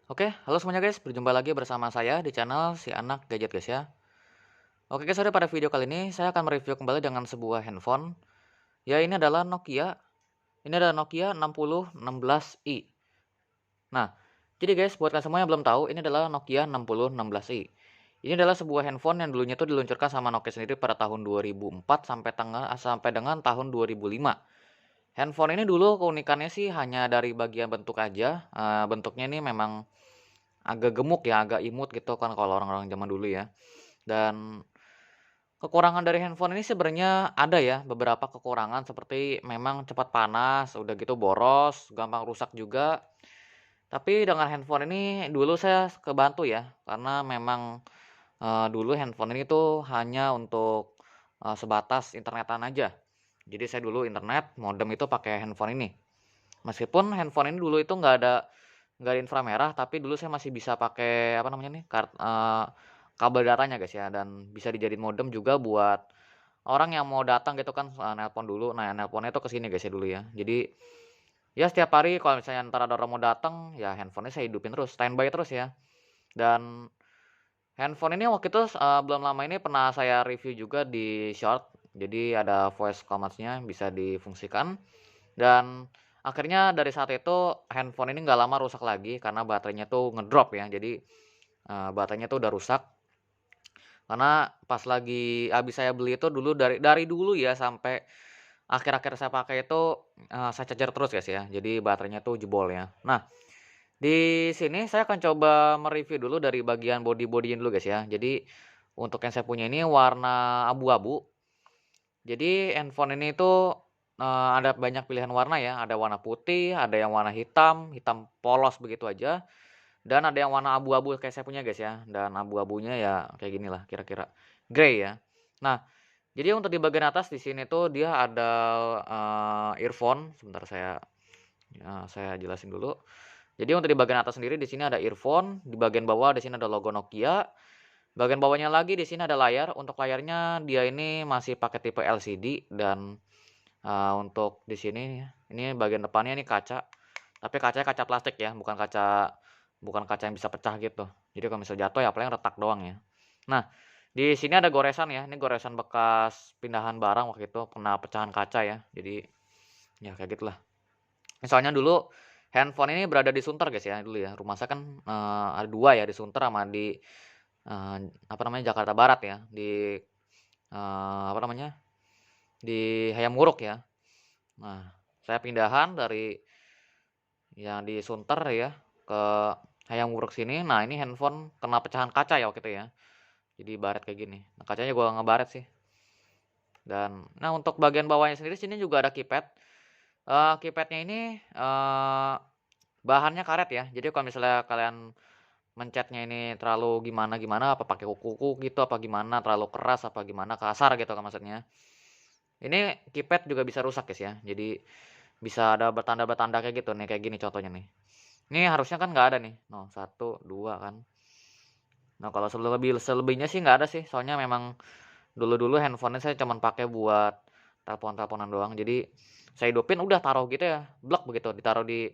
Oke, halo semuanya guys, berjumpa lagi bersama saya di channel Si Anak Gadget guys ya. Oke guys, pada video kali ini saya akan mereview kembali dengan sebuah handphone. Ya ini adalah Nokia. Ini adalah Nokia 6016i. Nah, jadi guys, buat kalian semua yang belum tahu, ini adalah Nokia 6016i. Ini adalah sebuah handphone yang dulunya itu diluncurkan sama Nokia sendiri pada tahun 2004 sampai dengan tahun 2005. Handphone ini dulu keunikannya sih hanya dari bagian bentuk aja. Bentuknya ini memang agak gemuk ya, agak imut gitu kan kalau orang-orang zaman dulu ya. Dan kekurangan dari handphone ini sebenarnya ada ya, beberapa kekurangan seperti memang cepat panas, udah gitu boros, gampang rusak juga. Tapi dengan handphone ini dulu saya kebantu ya, karena memang, dulu handphone ini tuh hanya untuk, sebatas internetan aja. Jadi saya dulu internet, modem itu pakai handphone ini. Meskipun handphone ini dulu itu nggak ada inframerah, tapi dulu saya masih bisa pakai apa namanya nih, kabel datanya guys ya, dan bisa dijadiin modem juga buat orang yang mau datang gitu kan, nelpon dulu. Nah, nelponnya tuh ke sini guys ya dulu ya. Jadi, ya setiap hari kalau misalnya entar ada orang mau datang, ya handphonenya saya hidupin terus, standby terus ya. Dan handphone ini waktu itu, belum lama ini pernah saya review juga di Short. Jadi ada voice commands-nya bisa difungsikan. Dan akhirnya dari saat itu handphone ini nggak lama rusak lagi karena baterainya tuh ngedrop ya. Jadi, baterainya tuh udah rusak karena pas lagi habis saya beli itu dulu dari dulu ya sampai akhir-akhir saya pakai itu, saya charger terus guys ya. Jadi baterainya tuh jebol ya. Nah, di sini saya akan coba mereview dulu dari bagian body-bodinya dulu guys ya. Jadi untuk yang saya punya ini warna abu-abu. Jadi handphone ini tuh, ada banyak pilihan warna ya, ada warna putih, ada yang warna hitam, hitam polos begitu aja, dan ada yang warna abu-abu kayak saya punya guys ya, dan abu-abunya ya kayak ginilah kira-kira, grey ya. Nah, jadi untuk di bagian atas di sini tuh dia ada, earphone, sebentar saya jelasin dulu. Jadi untuk di bagian atas sendiri di sini ada earphone, di bagian bawah di sini ada logo Nokia, bagian bawahnya lagi di sini ada layar, untuk layarnya dia ini masih pakai tipe LCD dan untuk di sini ini bagian depannya ini kaca, tapi kacanya kaca plastik ya, bukan kaca yang bisa pecah gitu. Jadi kalau misalnya jatuh ya paling retak doang ya. Nah, di sini ada goresan ya, ini goresan bekas pindahan barang waktu itu kena pecahan kaca ya. Jadi ya kayak gitulah. Misalnya dulu handphone ini berada di Sunter guys ya dulu ya. Rumah saya kan, ada 2 ya di Sunter sama di, apa namanya, Jakarta Barat ya, di, apa namanya, di Hayam Wuruk ya. Nah, saya pindahan dari yang di Sunter ya, ke Hayam Wuruk sini. Nah, ini handphone kena pecahan kaca ya waktu itu ya. Jadi baret kayak gini. Nah, kacanya gua ngebaret sih. Dan nah untuk bagian bawahnya sendiri sini juga ada keypad. Keypad-nya ini, bahannya karet ya. Jadi kalau misalnya kalian mencetnya ini terlalu gimana-gimana, apa pakai kuku-kuku gitu, apa gimana, terlalu keras, apa gimana, kasar gitu kan maksudnya. Ini keypad juga bisa rusak guys ya. Jadi bisa ada bertanda-bertanda kayak gitu nih, kayak gini contohnya nih. Ini harusnya kan nggak ada nih. No, satu, dua kan. Nah, kalau selebihnya sih nggak ada sih. Soalnya memang dulu-dulu handphonenya saya cuman pakai buat telepon-teleponan doang. Jadi saya hidupin udah taruh gitu ya, blok begitu, ditaruh di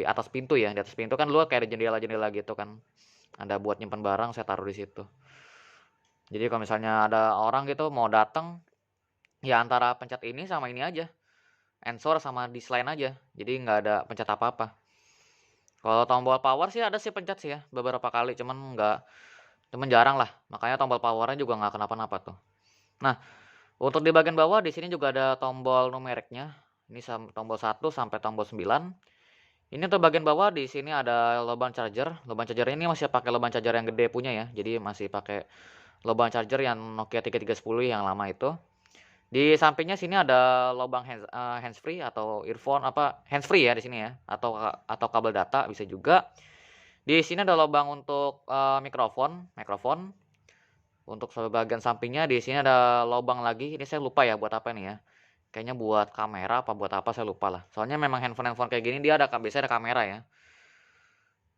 atas pintu ya. Di atas pintu kan dulu kayak ada jendela-jendela gitu kan. Ada buat nyimpen barang, saya taruh di situ. Jadi kalau misalnya ada orang gitu mau datang, ya antara pencet ini sama ini aja. Answer sama disk line aja. Jadi nggak ada pencet apa-apa. Kalau tombol power sih ada sih pencet sih ya, beberapa kali, cuman jarang lah. Makanya tombol powernya juga nggak kenapa-napa tuh. Nah, untuk di bagian bawah di sini juga ada tombol numeriknya. Ini tombol 1 sampai tombol 9. Ini untuk bagian bawah di sini ada lubang charger. Lubang charger ini masih pakai lubang charger yang gede punya ya. Jadi masih pakai lubang charger yang Nokia 3310 yang lama itu. Di sampingnya sini ada lubang handsfree atau earphone apa handsfree ya di sini ya atau kabel data bisa juga. Di sini ada lubang untuk mikrofon. Untuk bagian sampingnya di sini ada lubang lagi. Ini saya lupa ya buat apa nih ya. Kayaknya buat kamera apa buat apa saya lupa lah. Soalnya memang handphone-handphone kayak gini dia biasanya ada kamera ya.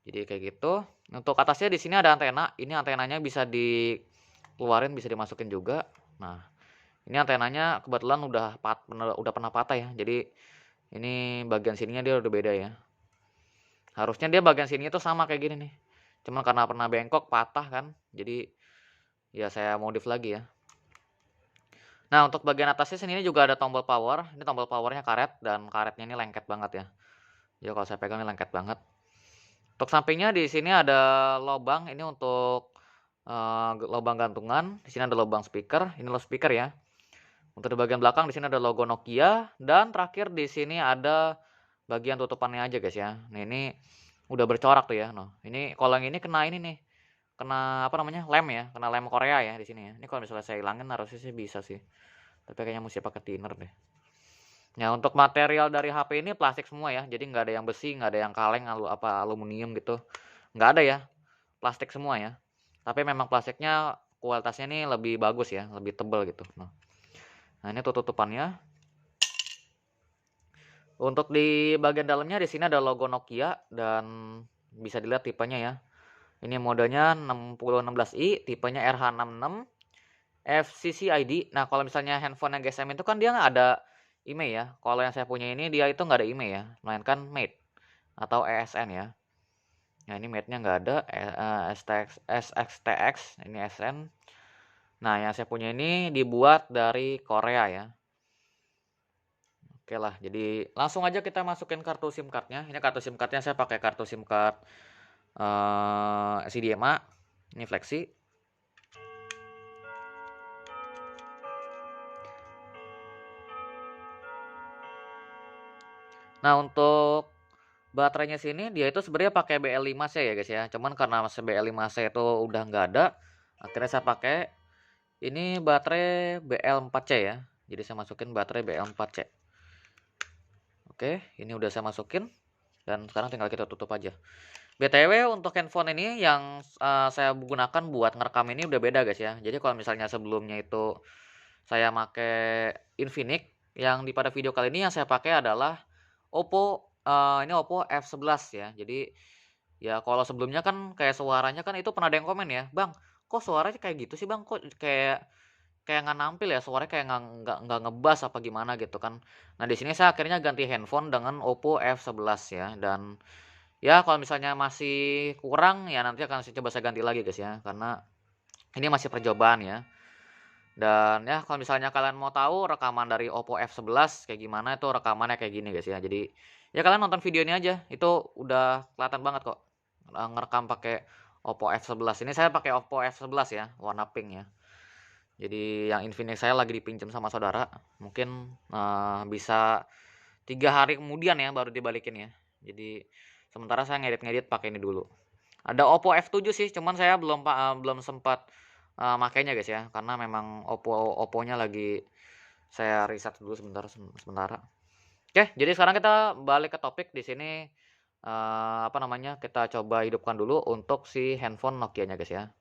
Jadi kayak gitu. Untuk atasnya di sini ada antena. Ini antenanya bisa dikeluarin, bisa dimasukin juga. Nah, ini antenanya kebetulan udah pernah patah ya. Jadi ini bagian sininya dia udah beda ya. Harusnya dia bagian sini itu sama kayak gini nih. Cuman karena pernah bengkok, patah kan. Jadi ya saya modif lagi ya. Nah, untuk bagian atasnya sini juga ada tombol power. Ini tombol powernya karet dan karetnya ini lengket banget ya. Jadi kalau saya pegang ini lengket banget. Untuk sampingnya di sini ada lubang ini untuk lubang gantungan. Di sini ada lubang speaker. Ini speaker ya. Untuk di bagian belakang di sini ada logo Nokia dan terakhir di sini ada bagian tutupannya aja guys ya. Nah, ini udah bercorak tuh ya. Nah, ini kalau yang ini kena ini nih. Kena apa namanya? Lem ya, kena lem Korea ya di sini ya. Ini kalau misalnya saya hilangin harusnya sih bisa sih. Tapi kayaknya mesti pakai thinner deh. Ya, untuk material dari HP ini plastik semua ya. Jadi nggak ada yang besi, nggak ada yang kaleng, aluminium gitu. Nggak ada ya. Plastik semua ya. Tapi memang plastiknya kualitasnya ini lebih bagus ya, lebih tebal gitu. Nah, ini tutupannya. Untuk di bagian dalamnya di sini ada logo Nokia dan bisa dilihat tipenya ya. Ini modenya 6016i, tipenya RH66, FCC-ID. Nah, kalau misalnya handphone yang GSM itu kan dia nggak ada IMEI ya. Kalau yang saya punya ini dia itu nggak ada IMEI ya, melainkan Mate atau ESN ya. Nah, ini Mate-nya nggak ada, SXTX, ini SN. Nah, yang saya punya ini dibuat dari Korea ya. Oke lah, jadi langsung aja kita masukin kartu SIM cardnya. Ini kartu SIM cardnya saya pakai kartu SIM card CDMA. Ini Flexi. Nah, untuk baterainya sini dia itu sebenarnya pakai BL5C ya guys ya. Cuman karena BL5C itu udah nggak ada, akhirnya saya pakai ini baterai BL4C ya. Jadi saya masukin baterai BL4C. Oke, ini udah saya masukin dan sekarang tinggal kita tutup aja. BTW untuk handphone ini yang saya gunakan buat ngerekam ini udah beda guys ya. Jadi kalau misalnya sebelumnya itu saya pakai Infinix, yang pada video kali ini yang saya pakai adalah Oppo, ini Oppo F11 ya. Jadi ya kalau sebelumnya kan kayak suaranya kan itu pernah ada yang komen ya, "Bang, kok suaranya kayak gitu sih Bang? Kok kayak kayak nggak nampil ya, suaranya kayak nggak ngebas apa gimana," gitu kan. Nah, di sini saya akhirnya ganti handphone dengan Oppo F11 ya, dan ya kalau misalnya masih kurang ya nanti akan saya ganti lagi guys ya, karena ini masih percobaan ya. Dan ya kalau misalnya kalian mau tahu rekaman dari Oppo F11 kayak gimana, itu rekamannya kayak gini guys ya. Jadi ya kalian nonton video ini aja, itu udah kelihatan banget kok ngerekam pakai Oppo F11. Ini saya pakai Oppo F11 ya, warna pink ya. Jadi yang Infinix saya lagi dipinjam sama saudara, mungkin bisa 3 hari kemudian ya baru dibalikin ya. Jadi sementara saya ngedit-ngedit pakai ini dulu. Ada Oppo F7 sih, cuman saya belum sempat makainya guys ya, karena memang Oppo-nya lagi saya riset dulu sementara. Oke, jadi sekarang kita balik ke topik di sini, apa namanya, kita coba hidupkan dulu untuk si handphone Nokia-nya guys ya.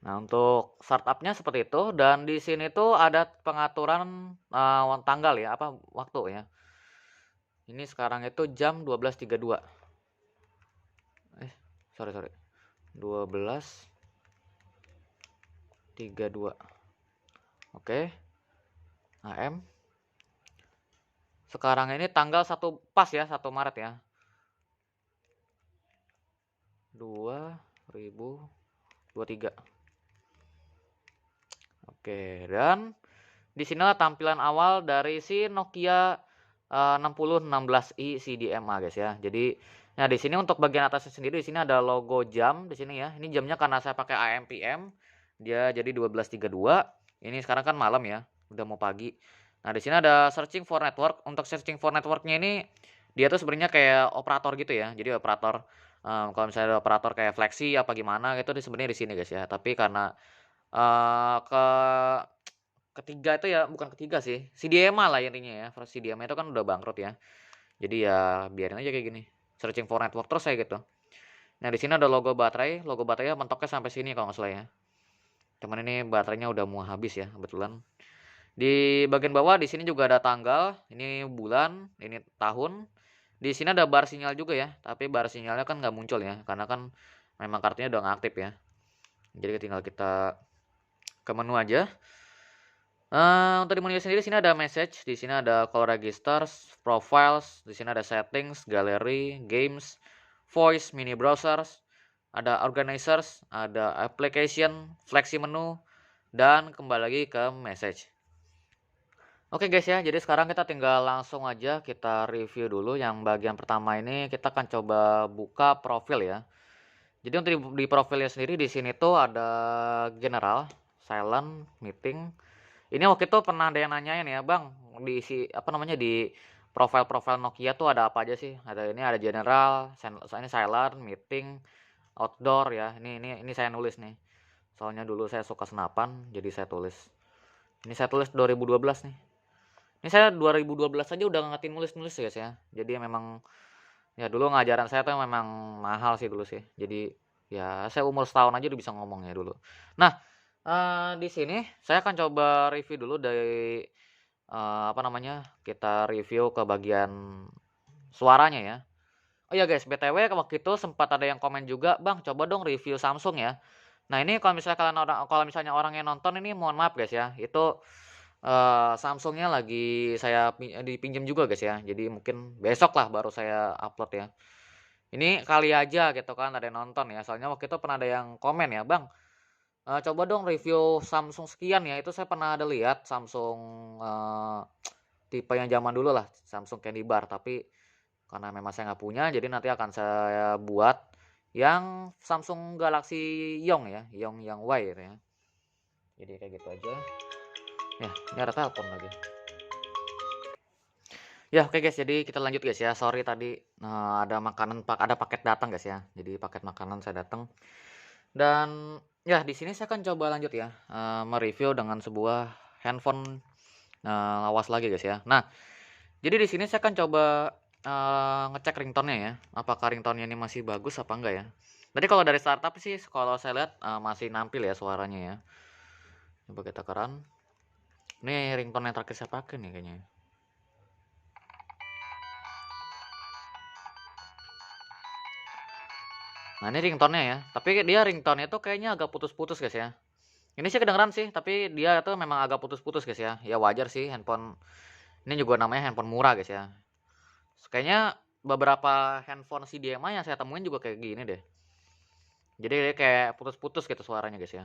Nah, untuk startup-nya seperti itu dan di sini tuh ada pengaturan tanggal ya, apa waktu ya. Ini sekarang itu jam 12.32. Sorry. 12.32. Oke. AM. Sekarang ini tanggal 1 pas ya, 1 Maret ya. 2023. Oke, dan di sinilah tampilan awal dari si Nokia 6016i CDMA guys ya. Jadi nah di sini untuk bagian atasnya sendiri di sini ada logo jam di sini ya. Ini jamnya karena saya pakai AM PM, dia jadi 12.32. Ini sekarang kan malam ya, udah mau pagi. Nah, di sini ada searching for network. Untuk searching for networknya ini dia tuh sebenarnya kayak operator gitu ya. Jadi operator kalau misalnya ada operator kayak Flexi apa gimana gitu sebenarnya di sini guys ya. Tapi karena ketiga itu ya bukan ketiga sih, CDMA lah intinya ya. CDMA itu kan udah bangkrut ya. Jadi ya biarin aja kayak gini. Searching for network terus saya gitu. Nah, di sini ada logo baterainya mentoknya sampai sini kalau nggak salah ya. Cuman ini baterainya udah mau habis ya kebetulan. Di bagian bawah di sini juga ada tanggal, ini bulan, ini tahun. Di sini ada bar sinyal juga ya, tapi bar sinyalnya kan nggak muncul ya, karena kan memang kartunya udah nggak aktif ya. Jadi tinggal kita ke menu aja. Untuk di menu sendiri sini ada message, di sini ada call registers, profiles, di sini ada settings, gallery, games, voice, mini browsers, ada organizers, ada application, flexi menu, dan kembali lagi ke message. Oke guys ya, jadi sekarang kita tinggal langsung aja kita review dulu. Yang bagian pertama ini kita akan coba buka profil ya. Jadi untuk di profilnya sendiri di sini tuh ada general, silent, meeting. Ini waktu itu pernah ada yang nanyain ya, Bang, diisi apa namanya di profil-profil Nokia tuh ada apa aja sih? Ada ini ada general, ini silent, meeting, outdoor ya. Ini saya nulis nih. Soalnya dulu saya suka senapan, jadi saya tulis. Ini saya tulis 2012 nih. Ini saya 2012 aja udah ngerti nulis-nulis ya guys ya. Jadi memang ya dulu ngajaran saya tuh memang mahal sih dulu sih. Jadi ya saya umur setahun aja udah bisa ngomong ya dulu. Nah, di sini saya akan coba review dulu dari apa namanya? Kita review ke bagian suaranya ya. Oh ya guys, BTW waktu itu sempat ada yang komen juga, "Bang, coba dong review Samsung ya." Nah, ini kalau misalnya orang yang nonton ini mohon maaf guys ya. Itu Samsung-nya lagi saya dipinjam juga guys ya. Jadi mungkin besok lah baru saya upload ya. Ini kali aja gitu kan ada yang nonton ya. Soalnya waktu itu pernah ada yang komen ya, "Bang, coba dong review Samsung sekian ya." Itu saya pernah ada lihat Samsung, tipe yang zaman dulu lah, Samsung Candy Bar. Tapi karena memang saya nggak punya, jadi nanti akan saya buat yang Samsung Galaxy Yong ya, Yong yang Y gitu ya. Jadi kayak gitu aja. Ya, ini ada telepon lagi. Ya oke guys, jadi kita lanjut guys ya. Sorry tadi ada ada paket datang guys ya. Jadi paket makanan saya datang. Dan ya di sini saya akan coba lanjut ya, mereview dengan sebuah handphone lawas lagi guys ya. Nah, jadi di sini saya akan coba ngecek ringtone-nya ya. Apakah ringtone-nya ini masih bagus apa enggak ya. Tadi kalau dari startup sih kalau saya lihat masih nampil ya suaranya ya. Coba kita keran. Ini ringtone yang terakhir saya pakai nih kayaknya. Nah ini ringtone-nya ya, tapi dia ringtone-nya tuh kayaknya agak putus-putus guys ya. Ini sih kedengeran sih, tapi dia tuh memang agak putus-putus guys ya. Ya wajar sih handphone, ini juga namanya handphone murah guys ya. Kayaknya beberapa handphone CDMA yang saya temuin juga kayak gini deh. Jadi dia kayak putus-putus gitu suaranya guys ya.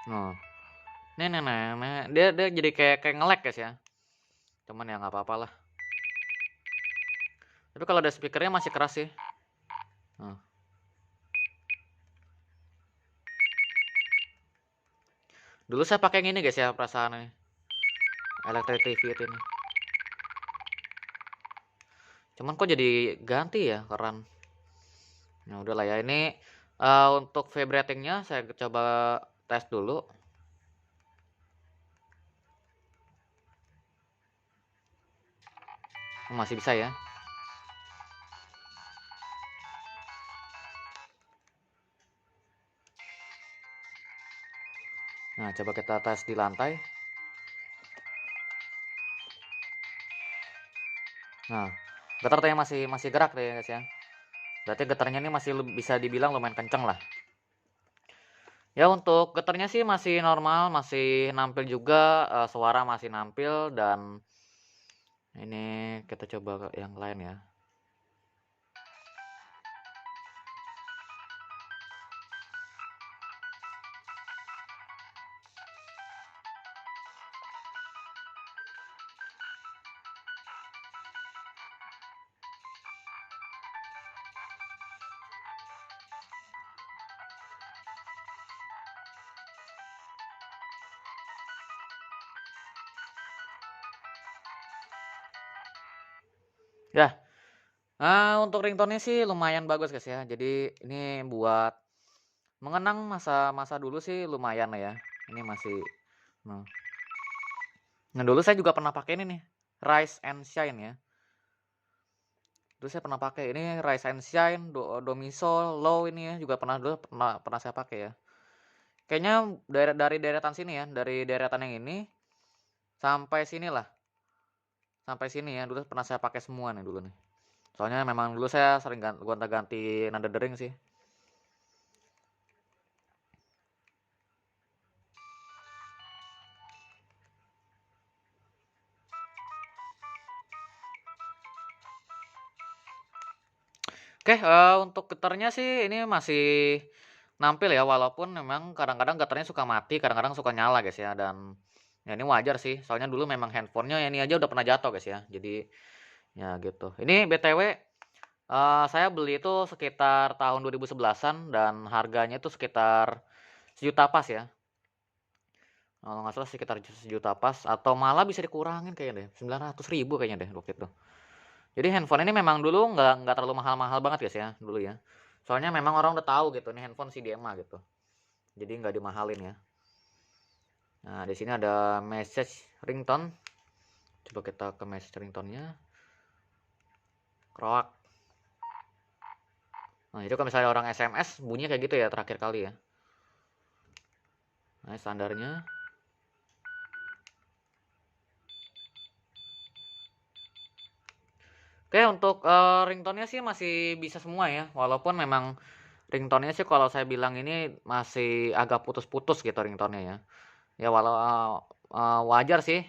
Nah, dia jadi kayak nge-lag guys ya. Cuman ya nggak apa-apa lah. Tapi kalau ada speakernya masih keras sih. Nah. Dulu saya pakai yang ini guys ya perasaan ini. Electric TV ini. Cuman kok jadi ganti ya keran. Nah udahlah ya ini untuk vibratingnya saya coba tes dulu. Masih bisa ya. Nah coba kita tes di lantai. Nah getarnya masih gerak deh guys ya. Berarti getarnya ini masih bisa dibilang lumayan kenceng lah. Ya untuk getarnya sih masih normal, masih nampil juga, suara masih nampil. Dan ini kita coba yang lain ya. Ya, untuk ringtone-nya sih lumayan bagus guys ya. Jadi ini buat mengenang masa-masa dulu sih lumayan lah ya. Ini masih nah. Nah, dulu saya juga pernah pakai ini nih, Rise and Shine ya. Dulu saya pernah pakai ini Rise and Shine, Do Mi Sol, Low ini ya juga pernah saya pakai ya. Kayaknya dari deretan sini ya, dari deretan yang ini sampai sini lah. Sampai sini ya, dulu pernah saya pakai semua nih dulu nih. Soalnya memang dulu saya sering gonta-ganti nada dering sih. Oke, untuk getarnya sih ini masih nampil ya, walaupun memang kadang-kadang getarnya suka mati, kadang-kadang suka nyala guys ya, dan ya ini wajar sih, soalnya dulu memang handphonenya ini aja udah pernah jatuh guys ya. Jadi ya gitu. Ini BTW, saya beli itu sekitar tahun 2011-an dan harganya itu sekitar sejuta pas ya. Kalau nggak salah sekitar sejuta pas atau malah bisa dikurangin kayaknya deh, 900.000 kayaknya deh waktu itu. Jadi handphone ini memang dulu nggak terlalu mahal-mahal banget guys ya, dulu ya. Soalnya memang orang udah tahu gitu, ini handphone CDMA gitu. Jadi nggak dimahalin ya. Nah, di sini ada message ringtone. Coba kita ke message ringtone-nya. Kroak. Nah, itu kalau misalnya orang SMS bunyinya kayak gitu ya terakhir kali ya. Nah, standarnya. Oke, untuk ringtone-nya sih masih bisa semua ya. Walaupun memang ringtone-nya sih kalau saya bilang ini masih agak putus-putus gitu ringtone-nya ya. Ya walau wajar sih.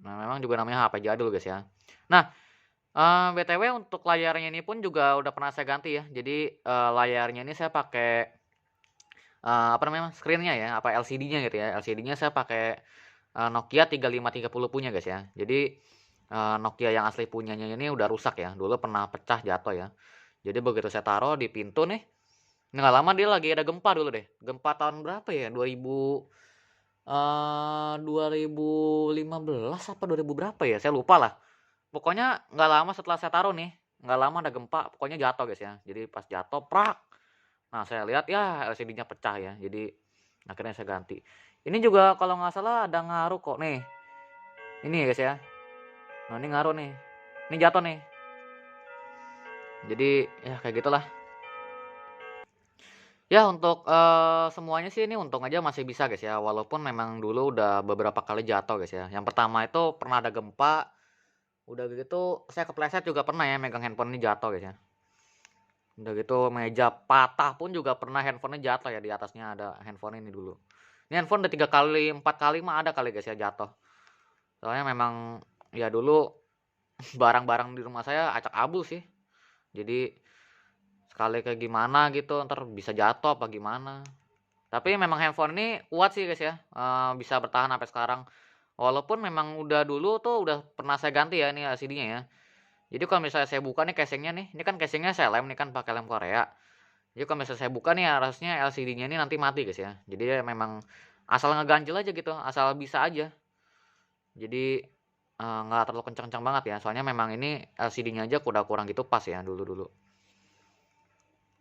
Nah, memang juga namanya HP jadul guys ya. Nah, BTW untuk layarnya ini pun juga udah pernah saya ganti ya. Jadi layarnya ini saya pakai apa namanya screen-nya ya, apa LCD-nya gitu ya. LCD-nya saya pakai Nokia 3530 punya guys ya. Jadi Nokia yang asli punyanya ini udah rusak ya. Dulu pernah pecah jatuh ya. Jadi begitu saya taruh di pintu nih, nggak lama dia lagi ada gempa dulu deh. Gempa tahun berapa ya? 2015 apa 2000 berapa ya? Saya lupa lah. Pokoknya nggak lama setelah saya taruh nih, nggak lama ada gempa, pokoknya jatuh guys ya. Jadi pas jatuh, prak. Nah saya lihat ya LCD-nya pecah ya. Jadi akhirnya saya ganti. Ini juga kalau nggak salah ada ngaruh kok nih. Ini ya guys ya. Nah ini ngaruh nih. Ini jatuh nih. Jadi ya kayak gitulah. Ya untuk semuanya sih ini untung aja masih bisa guys ya. Walaupun memang dulu udah beberapa kali jatuh guys ya. Yang pertama itu pernah ada gempa. Udah gitu saya kepleset juga pernah ya megang handphone ini jatuh guys ya. Udah gitu meja patah pun juga pernah handphonenya jatuh ya, di atasnya ada handphone ini dulu. Ini handphone udah 3 kali, 4 kali mah ada kali guys ya jatuh. Soalnya memang ya dulu barang-barang di rumah saya acak abul sih. Jadi sekali kayak gimana gitu ntar bisa jatuh apa gimana. Tapi memang handphone ini kuat sih guys ya, bisa bertahan sampai sekarang. Walaupun memang udah dulu tuh udah pernah saya ganti ya ini LCD-nya ya. Jadi kalau misalnya saya buka nih casingnya nih, ini kan casingnya saya lem nih kan pakai lem Korea. Jadi kalau misalnya saya buka nih harusnya LCD-nya ini nanti mati guys ya. Jadi ya memang asal ngeganjel aja gitu, asal bisa aja. Jadi nggak terlalu kencang-kencang banget ya. Soalnya memang ini LCD-nya aja udah kurang gitu pas ya dulu-dulu.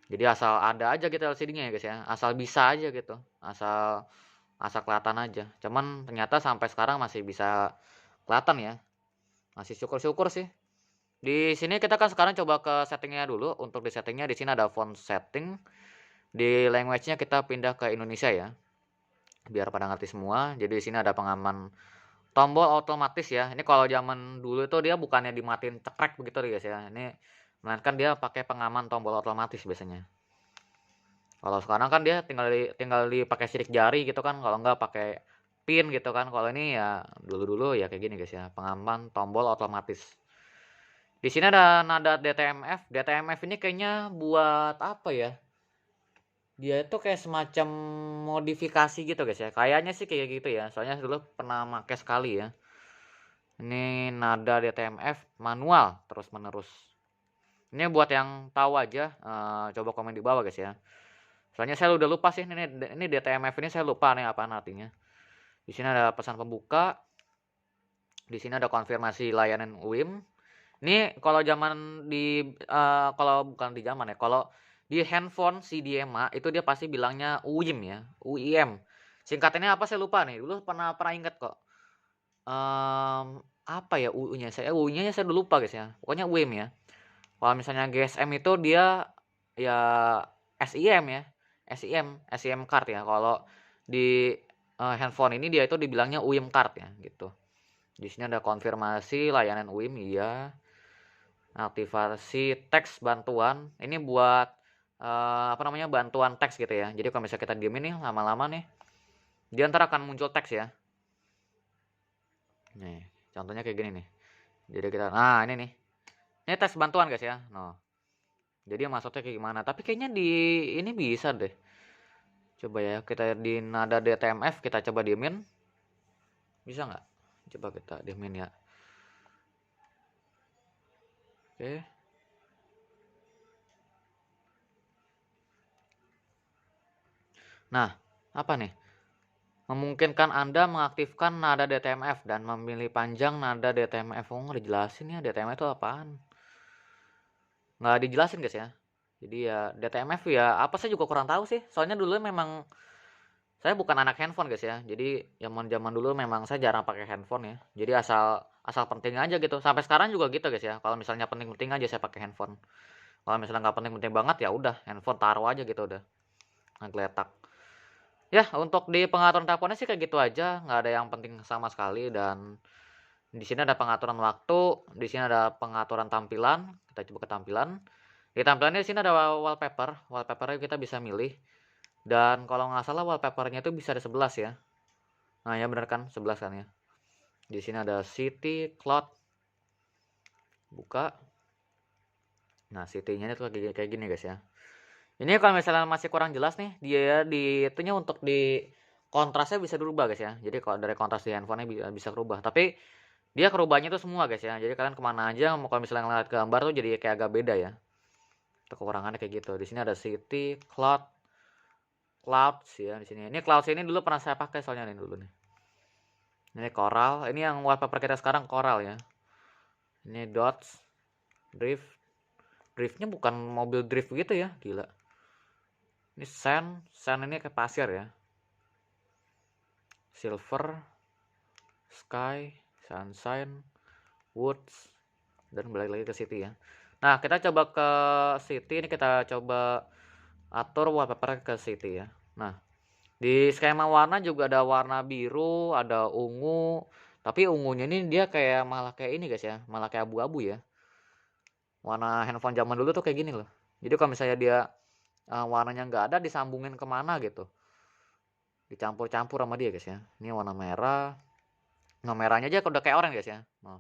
Jadi asal ada aja gitu LCD-nya ya guys ya. Asal bisa aja gitu. Asal asal kelihatan aja. Cuman ternyata sampai sekarang masih bisa kelihatan ya. Masih syukur-syukur sih. Di sini kita kan sekarang coba ke settingnya dulu. Untuk di settingnya di sini ada font setting. Di language-nya kita pindah ke Indonesia ya. Biar pada ngerti semua. Jadi di sini ada pengaman tombol otomatis ya. Ini kalau zaman dulu itu dia bukannya dimatiin cekrek begitu guys ya. Ini melainkan dia pakai pengaman tombol otomatis biasanya. Kalau sekarang kan dia tinggal dipakai sidik jari gitu kan. Kalau enggak pakai pin gitu kan. Kalau ini ya dulu-dulu ya kayak gini guys ya. Pengaman tombol otomatis. Di sini ada nada DTMF. DTMF ini kayaknya buat apa ya? Dia itu kayak semacam modifikasi gitu guys ya. Kayaknya sih kayak gitu ya. Soalnya dulu pernah pakai sekali ya. Ini nada DTMF manual terus menerus. Ini buat yang tahu aja, coba komen di bawah guys ya. Soalnya saya udah lupa sih ini DTMF ini saya lupa nih apa artinya. Di sini ada pesan pembuka. Di sini ada konfirmasi layanan UIM. Ini kalau zaman di kalau bukan di zaman ya, kalau di handphone CDMA itu dia pasti bilangnya UIM ya, UIM. Singkatannya apa saya lupa nih. Dulu pernah ingat kok. Apa ya UU-nya? UU-nya saya udah lupa guys ya. Pokoknya UIM ya. Kalau misalnya GSM itu dia ya SIM ya. SIM card ya. Kalau di handphone ini dia itu dibilangnya UIM card ya gitu. Di sini ada konfirmasi layanan UIM iya. Aktivasi teks bantuan. Ini buat apa namanya bantuan teks gitu ya. Jadi kalau misalnya kita diem ini lama-lama nih dia ntar akan muncul teks ya. Nih, contohnya kayak gini nih. Jadi kita, nah ini nih. Ini teks bantuan guys ya. Nah, Jadi maksudnya kayak gimana? Tapi kayaknya di ini bisa deh. Coba ya kita di nada DTMF kita coba diemin. Bisa nggak? Coba kita diemin ya. Oke. Nah, apa nih? Memungkinkan Anda mengaktifkan nada DTMF dan memilih panjang nada DTMF. Oh, nggak dijelasin ya DTMF itu apaan? Nggak dijelasin guys ya. Jadi ya DTMF ya apa saya juga kurang tahu sih. Soalnya dulu memang saya bukan anak handphone guys ya. Jadi zaman-zaman dulu memang saya jarang pakai handphone ya. Jadi asal asal penting aja gitu. Sampai sekarang juga gitu guys ya. Kalau misalnya penting-penting aja saya pakai handphone. Kalau misalnya nggak penting-penting banget ya udah handphone taruh aja gitu udah. Ngegeletak. Ya, untuk di pengaturan teleponnya sih kayak gitu aja, nggak ada yang penting sama sekali dan di sini ada pengaturan waktu, di sini ada pengaturan tampilan, kita coba ke tampilan. Di tampilannya di sini ada wallpaper, wallpapernya kita bisa milih. Dan kalau nggak salah wallpapernya itu bisa ada 11 ya. Nah, ya benar kan, 11 kan ya. Di sini ada city, cloud, buka. Nah, city-nya itu kayak gini guys ya. Ini kalau misalnya masih kurang jelas nih, dia di itunya untuk di kontrasnya bisa dirubah guys ya. Jadi kalau dari kontras di handphonenya bisa berubah. Tapi dia kerubahnya itu semua guys ya. Jadi kalian kemana aja, mau kalau misalnya ngeliat gambar tuh jadi kayak agak beda ya. Itu kekurangannya kayak gitu. Di sini ada city, cloud, clouds ya di sini. Ini clouds ini dulu pernah saya pakai soalnya nih dulu nih. Ini coral. Ini yang wallpaper kita sekarang coral ya. Ini dots, drift. Driftnya bukan mobil drift gitu ya, gila. Ini sand, sand ini kayak pasir ya. Silver, sky, sunshine, woods, dan balik lagi ke city ya. Nah, kita coba ke city ini kita coba atur wallpaper ke city ya. Nah, di skema warna juga ada warna biru, ada ungu. Tapi ungunya ini dia kayak malah kayak ini guys ya, malah kayak abu-abu ya. Warna handphone zaman dulu tuh kayak gini loh. Jadi kalau misalnya dia warnanya nggak ada disambungin kemana gitu. Dicampur-campur sama dia guys ya. Ini warna merah. Nah, merahnya aja udah kayak orange guys ya. Nah,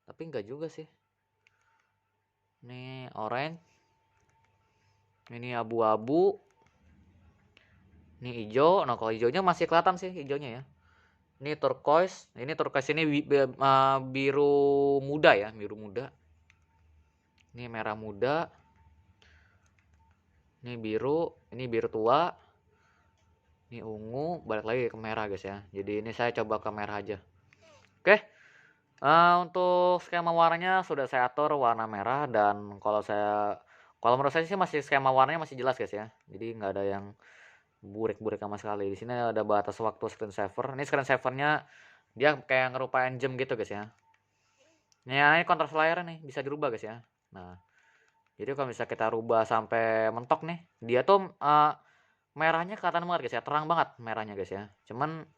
tapi enggak juga sih. Ini orange. Ini abu-abu. Ini hijau. Nah, kalau hijaunya masih kelihatan sih hijaunya ya. Ini turquoise. Ini turquoise ini biru muda ya, biru muda. Ini merah muda. Ini biru tua. Ini ungu, balik lagi ke merah guys ya. Jadi ini saya coba ke merah aja. Oke. Untuk skema warnanya sudah saya atur warna merah dan kalau menurut saya sih masih skema warnanya masih jelas guys ya. Jadi nggak ada yang burik-burik sama sekali. Di sini ada batas waktu screen saver. Ini screen savernya dia kayak ngerupain jam gitu guys ya. Ini kontras layarnya nih bisa dirubah guys ya. Nah, jadi kalau misalnya kita rubah sampai mentok nih, dia tuh merahnya kelihatan banget guys ya, terang banget merahnya guys ya. Cuman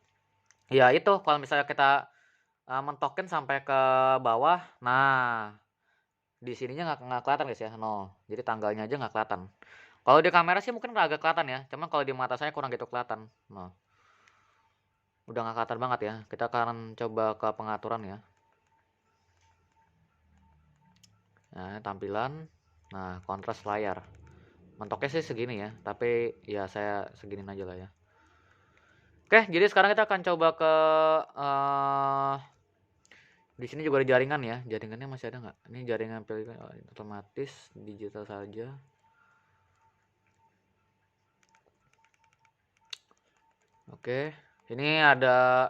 ya itu kalau misalnya kita mentokin sampai ke bawah, nah di sininya nggak kelihatan guys ya, no. Jadi tanggalnya aja nggak kelihatan. Kalau di kamera sih mungkin agak kelihatan ya, cuman kalau di mata saya kurang gitu kelihatan. Nah, udah nggak kelihatan banget ya. Kita akan coba ke pengaturan ya. Nah, tampilan. Nah, kontras layar. Mentoknya sih segini ya, tapi ya saya seginin aja lah ya. Oke, jadi sekarang kita akan coba ke di sini juga ada jaringan ya. Jaringannya masih ada nggak? Ini jaringan pilihan otomatis digital saja. Oke, ini ada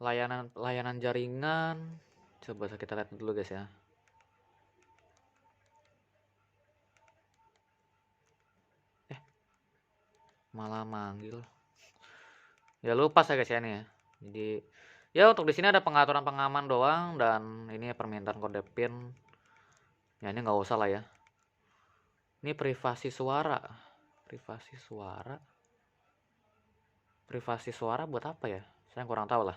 layanan jaringan. Coba kita lihat dulu guys ya. Malah manggil. Ya lupa saya guys ya ini ya. Jadi ya untuk di sini ada pengaturan pengaman doang dan ini permintaan kode PIN. Ya ini nggak usah lah ya. Ini privasi suara. Privasi suara. Privasi suara buat apa ya? Saya kurang tahu lah.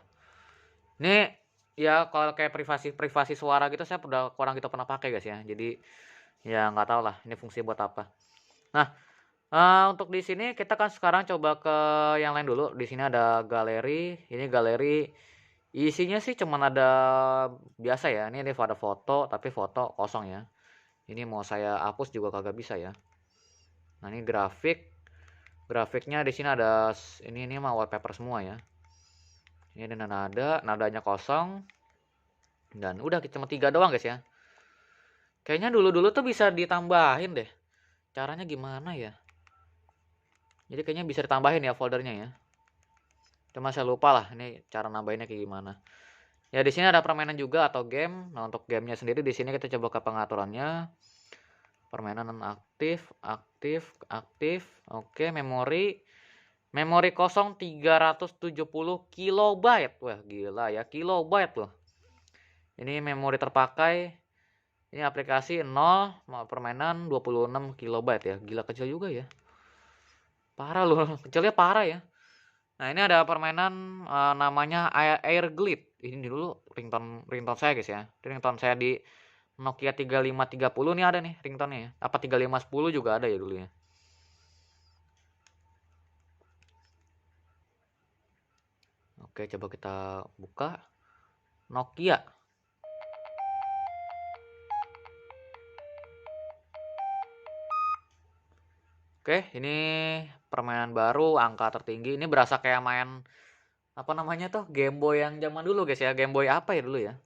Ini ya kalau kayak privasi suara gitu saya udah kurang gitu pernah pakai guys ya. Jadi ya nggak tahu lah ini fungsi buat apa. Nah, untuk di sini kita kan sekarang coba ke yang lain dulu. Di sini ada galeri. Ini galeri isinya sih cuman ada biasa ya. Ini ada foto tapi foto kosong ya. Ini mau saya hapus juga kagak bisa ya. Nah, ini grafiknya di sini ada ini mah wallpaper semua ya. Ini ada nadanya kosong dan udah cuma 3 doang guys ya. Kayaknya dulu-dulu tuh bisa ditambahin deh. Caranya gimana ya? Jadi kayaknya bisa ditambahin ya foldernya ya. Cuma saya lupa lah ini cara nambahinnya kayak gimana. Ya di sini ada permainan juga atau game. Nah, untuk gamenya sendiri di sini kita coba ke pengaturannya. Permainan aktif, aktif, aktif. Oke, memori. Memori kosong 370 kilobyte. Wah, gila ya, kilobyte loh. Ini memori terpakai. Ini aplikasi 0, permainan 26 kilobyte ya. Gila kecil juga ya. Parah loh, kecilnya parah ya. Nah, ini ada permainan namanya Air Glide. Ini dulu ringtone saya guys ya. Ini ringtone saya di Nokia 3530 nih ada nih ringtone-nya ya. Apa 3510 juga ada ya dulu ya. Oke, coba kita buka Nokia. Oke, ini permainan baru, angka tertinggi. Ini berasa kayak main apa namanya tuh? Game Boy yang zaman dulu guys ya. Game Boy apa ya dulu ya?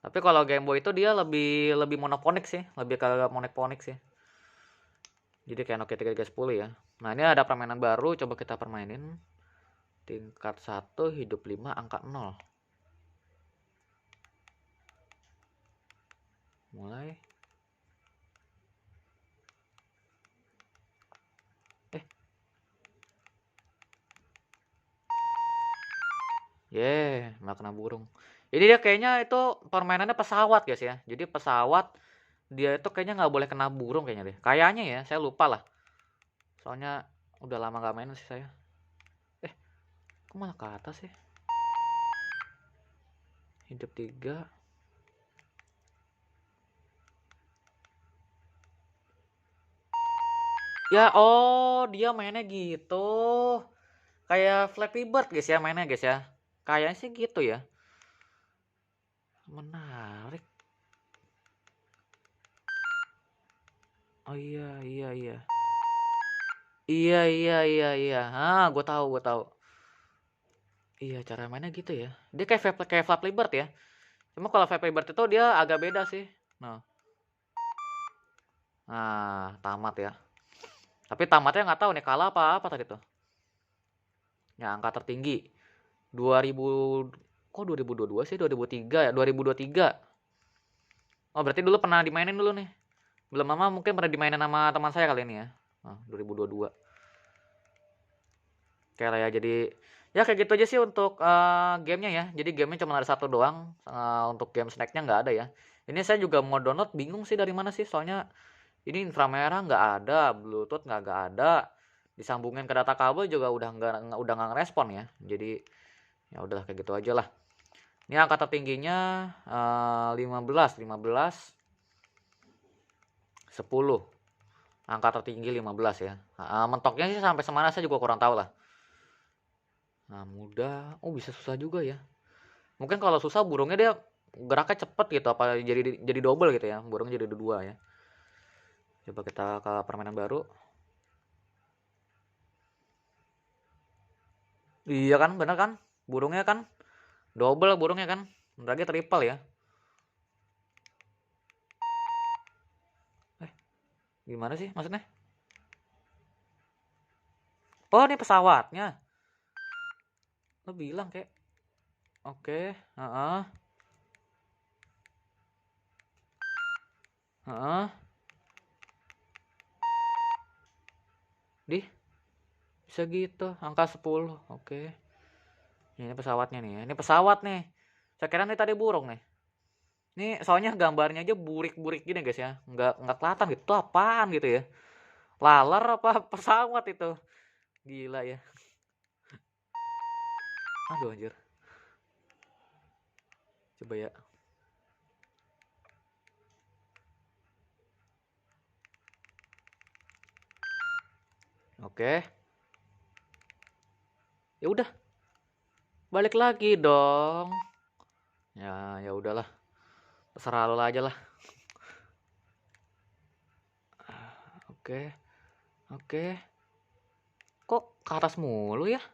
Tapi kalau Game Boy itu dia lebih monoponik sih, lebih ke monoponik sih. Jadi kayak Nokia 3310 ya. Nah, ini ada permainan baru, coba kita permainin. Tingkat 1, hidup 5, angka 0. Mulai. Nggak kena burung. Ini dia kayaknya itu permainannya pesawat guys ya. Jadi pesawat dia itu kayaknya nggak boleh kena burung kayaknya deh. Kayaknya ya, saya lupa lah. Soalnya udah lama nggak main sih saya. Kok malah ke atas sih? Hidup 3. Ya, oh dia mainnya gitu. Kayak Flappy Bird guys ya mainnya guys ya. Kayaknya sih gitu ya. Menarik. Oh iya, iya, iya. Iya, iya, iya, iya. Ah, gue tahu, gue tahu. Iya, cara mainnya gitu ya. Dia kayak Flappy Bird ya. Cuma kalau Flappy Bird itu dia agak beda sih. Nah, tamat ya. Tapi tamatnya nggak tahu nih kalah apa tadi tuh. Ya, angka tertinggi 2000, kok 2022 sih? 2003 ya? 2023. Oh, berarti dulu pernah dimainin dulu nih. Belum lama mungkin pernah dimainin sama teman saya kali ini ya. 2022. Oke lah ya, jadi ya kayak gitu aja sih untuk gamenya ya. Jadi gamenya cuma ada satu doang. Untuk game snacknya nggak ada ya. Ini saya juga mau download, bingung sih dari mana sih. Soalnya ini inframerah nggak ada, Bluetooth nggak ada. Disambungin ke data kabel juga udah nggak ngerespon ya. Jadi ya udahlah kayak gitu aja lah. Ini angka tertingginya 15, 10. Angka tertinggi 15 ya. Mentoknya sih sampai semana saya juga kurang tahu lah. Nah, mudah. Oh, bisa susah juga ya. Mungkin kalau susah burungnya dia geraknya cepet gitu, apa jadi double gitu ya. Burungnya jadi dua ya. Coba kita ke permainan baru. Iya kan, bener kan? Burungnya kan double burungnya kan. Bentar lagi triple ya. Gimana sih maksudnya? Oh, ini pesawatnya. Lo bilang kayak. Oke, heeh. Heeh. Bisa gitu, angka 10. Oke. Ini pesawatnya nih ya. Ini pesawat nih. Saya kira nih tadi burung nih. Ini soalnya gambarnya aja burik-burik gini guys ya. Nggak kelihatan gitu. Itu apaan gitu ya. Laler apa pesawat itu. Gila ya. Aduh anjir. Coba ya. Oke. Ya udah. Balik lagi dong. Ya udahlah. Terserah lo aja lah. Oke, oke. Kok ke atas mulu ya?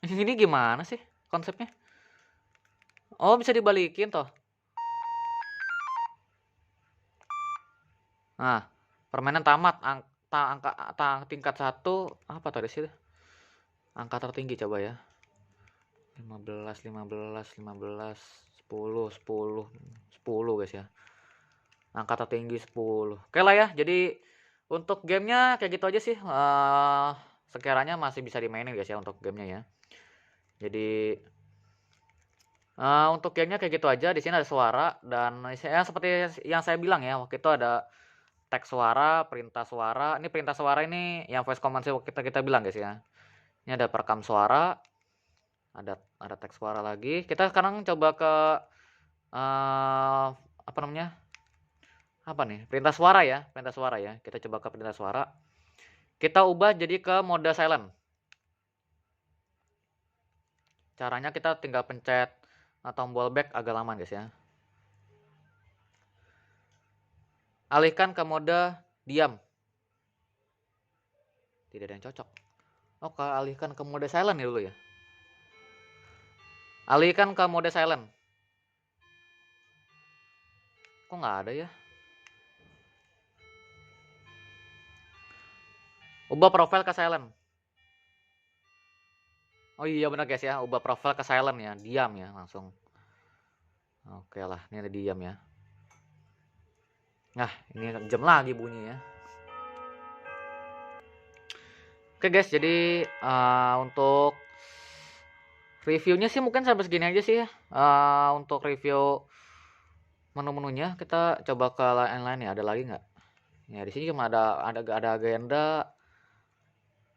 Ini gimana sih konsepnya? Oh, bisa dibalikin toh. Nah, permainan tamat. Tingkat 1 apa tadi sih? Angka tertinggi coba ya. 15, 15, 15, 10, 10, 10 guys ya. Angka tertinggi 10. Oke lah ya. Jadi untuk gamenya kayak gitu aja sih. Sekiranya masih bisa dimainin guys ya untuk gamenya ya. Jadi untuk gamenya kayak gitu aja. Di sini ada suara dan ya seperti yang saya bilang ya, waktu itu ada teks suara, perintah suara. Ini perintah suara ini yang voice command sih kita bilang guys ya. Ini ada perekam suara, ada teks suara lagi. Kita sekarang coba ke apa namanya? Apa nih? Perintah suara ya, perintah suara ya. Kita coba ke perintah suara. Kita ubah jadi ke mode silent. Caranya kita tinggal pencet tombol back agak lama guys ya. Alihkan ke mode diam. Tidak ada yang cocok. Oh, alihkan ke mode silent ya dulu ya. Alihkan ke mode silent. Kok nggak ada ya? Ubah profile ke silent. Oh iya benar guys ya, ubah profile ke silent ya, diam ya langsung. Oke lah, ini ada diam ya. Nah, ini jam lagi bunyi ya. Oke guys, jadi untuk reviewnya sih mungkin sampai segini aja sih ya. Untuk review menu-menunya kita coba ke lain-lain ya, ada lagi nggak? Ya di sini cuma ada agenda.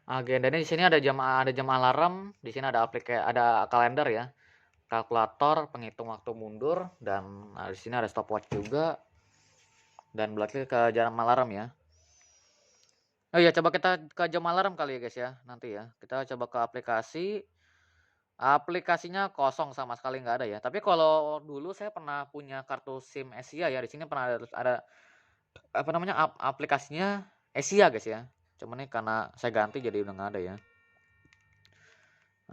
Agendanya di sini ada jam alarm, di sini ada ada kalender ya. Kalkulator, penghitung waktu mundur dan di sini ada stopwatch juga. Dan belakang ke jam alarm ya. Oh iya, coba kita ke jam alarm kali ya guys ya, nanti ya. Kita coba ke aplikasi. Aplikasinya kosong sama sekali nggak ada ya. Tapi kalau dulu saya pernah punya kartu SIM Asia ya. Di sini pernah ada apa namanya aplikasinya Asia guys ya. Cuman ini karena saya ganti jadi udah nggak ada ya.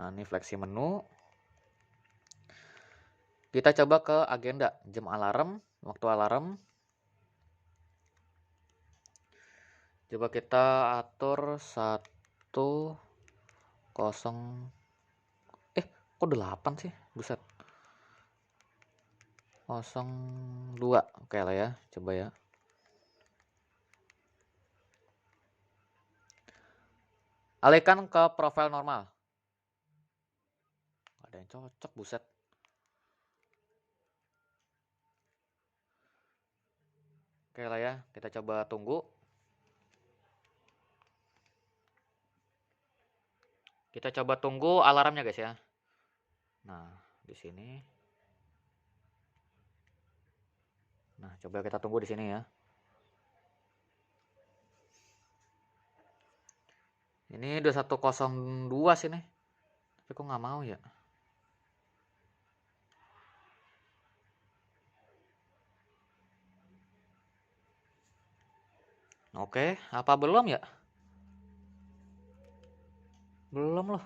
Nah, ini fleksi menu. Kita coba ke agenda, jam alarm, waktu alarm. Coba kita atur 1, 0. Kok 8 sih? Buset. 02. Oke lah ya, coba ya. Alihkan ke profil normal. Ada yang cocok, buset. Oke lah ya, kita coba tunggu. Kita coba tunggu alarmnya guys ya. Nah, di sini. Nah, coba kita tunggu di sini ya. Ini 2102 sini. Tapi kok nggak mau ya? Oke, apa belum ya? Belum loh.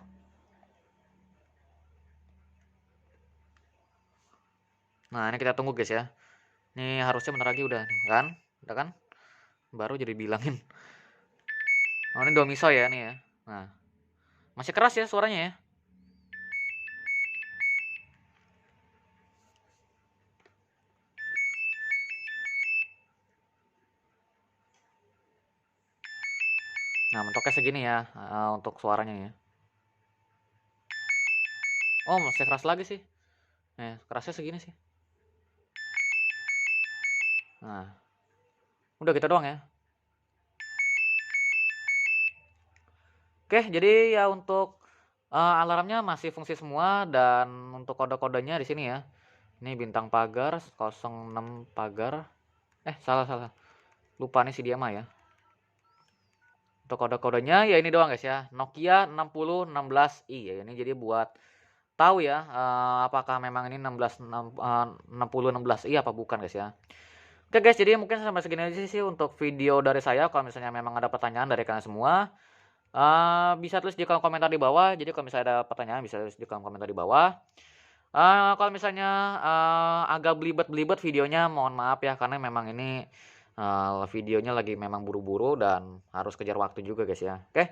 Nah, ini kita tunggu guys ya. Ini harusnya bentar lagi udah kan? Udah kan? Baru jadi bilangin. Oh, ini 2 miso ya nih ya. Nah. Masih keras ya suaranya ya. Nah, mentoknya segini ya untuk suaranya ya. Oh, masih keras lagi sih. Kerasnya segini sih. Nah. Udah gitu doang ya. Oke, jadi ya untuk alarmnya masih fungsi semua dan untuk kode-kodenya di sini ya. Ini bintang pagar 06 pagar. Salah. Lupa nih si Diama ya. Untuk kode-kodenya ya ini doang guys ya. Nokia 6016i ya. Ini jadi buat tahu ya apakah memang ini 6016i apa bukan guys ya. Oke guys, jadi mungkin sampai segini aja sih untuk video dari saya. Kalau misalnya memang ada pertanyaan dari kalian semua, bisa tulis di kolom komentar di bawah. Jadi kalau misalnya ada pertanyaan bisa tulis di kolom komentar di bawah. Kalau misalnya, agak belibet-belibet videonya mohon maaf ya, karena memang ini, videonya lagi memang buru-buru dan harus kejar waktu juga guys ya, oke?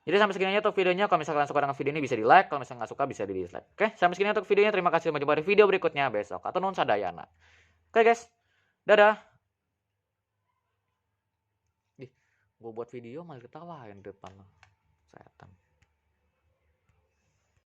Jadi sampai segini aja untuk videonya, kalau misalkan suka dengan video ini bisa di-like, kalau misalnya nggak suka bisa di-dislike, oke? Sampai segini untuk videonya, terima kasih, sampai jumpa di video berikutnya besok. Atur nuhun sadayana. Oke guys, dadah. Ih, gua buat video malah ketawain di depan lo, setan.